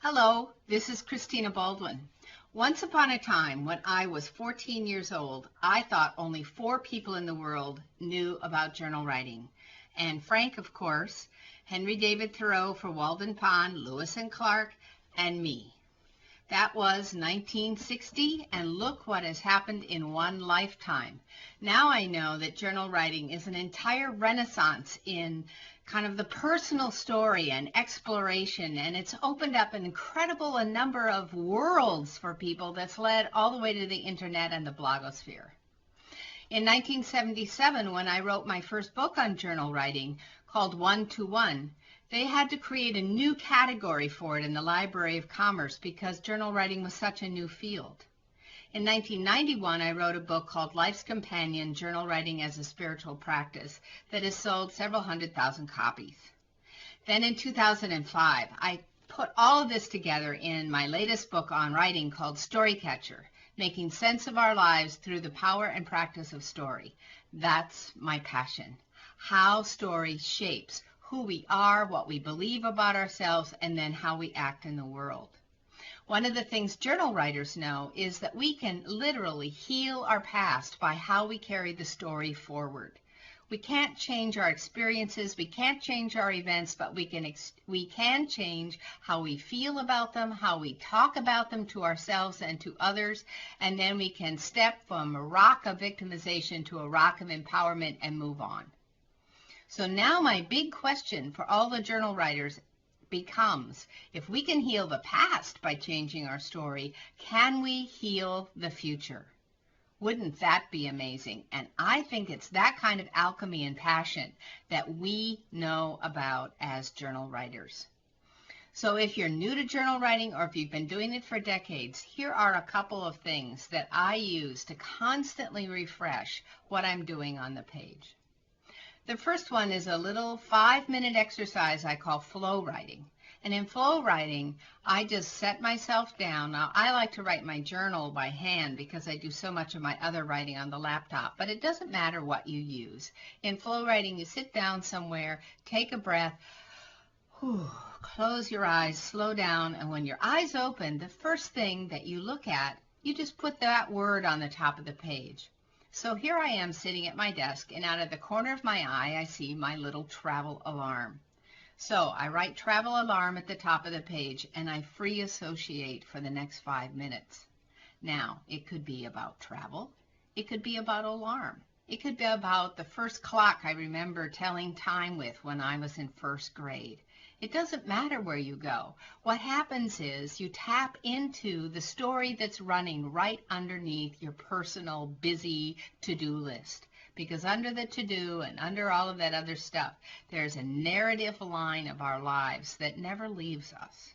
Hello, this is Christina Baldwin. Once upon a time, when I was 14 years old, I thought only 4 people in the world knew about journal writing. Anne Frank, of course, Henry David Thoreau for Walden Pond, Lewis and Clark, and me. That was 1960, and look what has happened in one lifetime. Now I know that journal writing is an entire renaissance in kind of the personal story and exploration, and it's opened up an incredible number of worlds for people that's led all the way to the internet and the blogosphere. In 1977, when I wrote my first book on journal writing called One to One, they had to create a new category for it in the Library of Commerce because journal writing was such a new field. In 1991, I wrote a book called Life's Companion, Journal Writing as a Spiritual Practice that has sold several 100,000 copies. Then in 2005, I put all of this together in my latest book on writing called Storycatcher, Making Sense of Our Lives Through the Power and Practice of Story. That's my passion, how story shapes who we are, what we believe about ourselves, and then how we act in the world. One of the things journal writers know is that we can literally heal our past by how we carry the story forward. We can't change our experiences, we can't change our events, but we can change how we feel about them, how we talk about them to ourselves and to others, and then we can step from a rock of victimization to a rock of empowerment and move on. So now my big question for all the journal writers becomes, if we can heal the past by changing our story, can we heal the future? Wouldn't that be amazing? And I think it's that kind of alchemy and passion that we know about as journal writers. So if you're new to journal writing or if you've been doing it for decades, here are a couple of things that I use to constantly refresh what I'm doing on the page. The first one is a little 5-minute exercise I call flow writing. And in flow writing, I just set myself down. Now, I like to write my journal by hand because I do so much of my other writing on the laptop, but it doesn't matter what you use. In flow writing, you sit down somewhere, take a breath, close your eyes, slow down, and when your eyes open, the first thing that you look at, you just put that word on the top of the page. So here I am sitting at my desk, and out of the corner of my eye, I see my little travel alarm. So I write travel alarm at the top of the page, and I free associate for the next 5 minutes. Now, it could be about travel. It could be about alarm. It could be about the first clock I remember telling time with when I was in first grade. It doesn't matter where you go. What happens is you tap into the story that's running right underneath your personal busy to-do list. Because under the to-do and under all of that other stuff, there's a narrative line of our lives that never leaves us.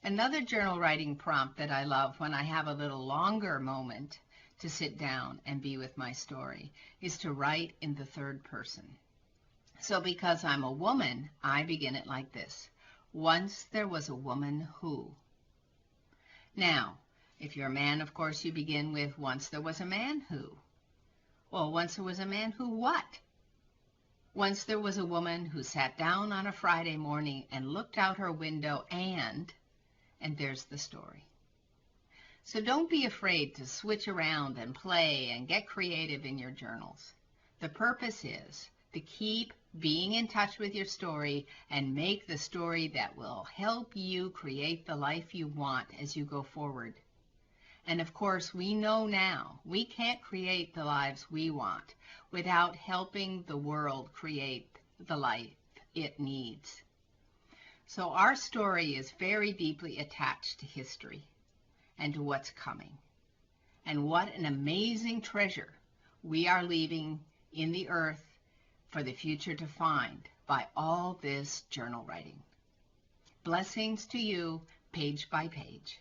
Another journal writing prompt that I love when I have a little longer moment to sit down and be with my story is to write in the third person. So because I'm a woman, I begin it like this. Once there was a woman who. Now, if you're a man, of course, you begin with once there was a man who. Well, once there was a man who what? Once there was a woman who sat down on a Friday morning and looked out her window and there's the story. So don't be afraid to switch around and play and get creative in your journals. The purpose is to keep being in touch with your story and make the story that will help you create the life you want as you go forward. And of course, we know now we can't create the lives we want without helping the world create the life it needs. So our story is very deeply attached to history and to what's coming. And what an amazing treasure we are leaving in the earth for the future to find by all this journal writing. Blessings to you, page by page.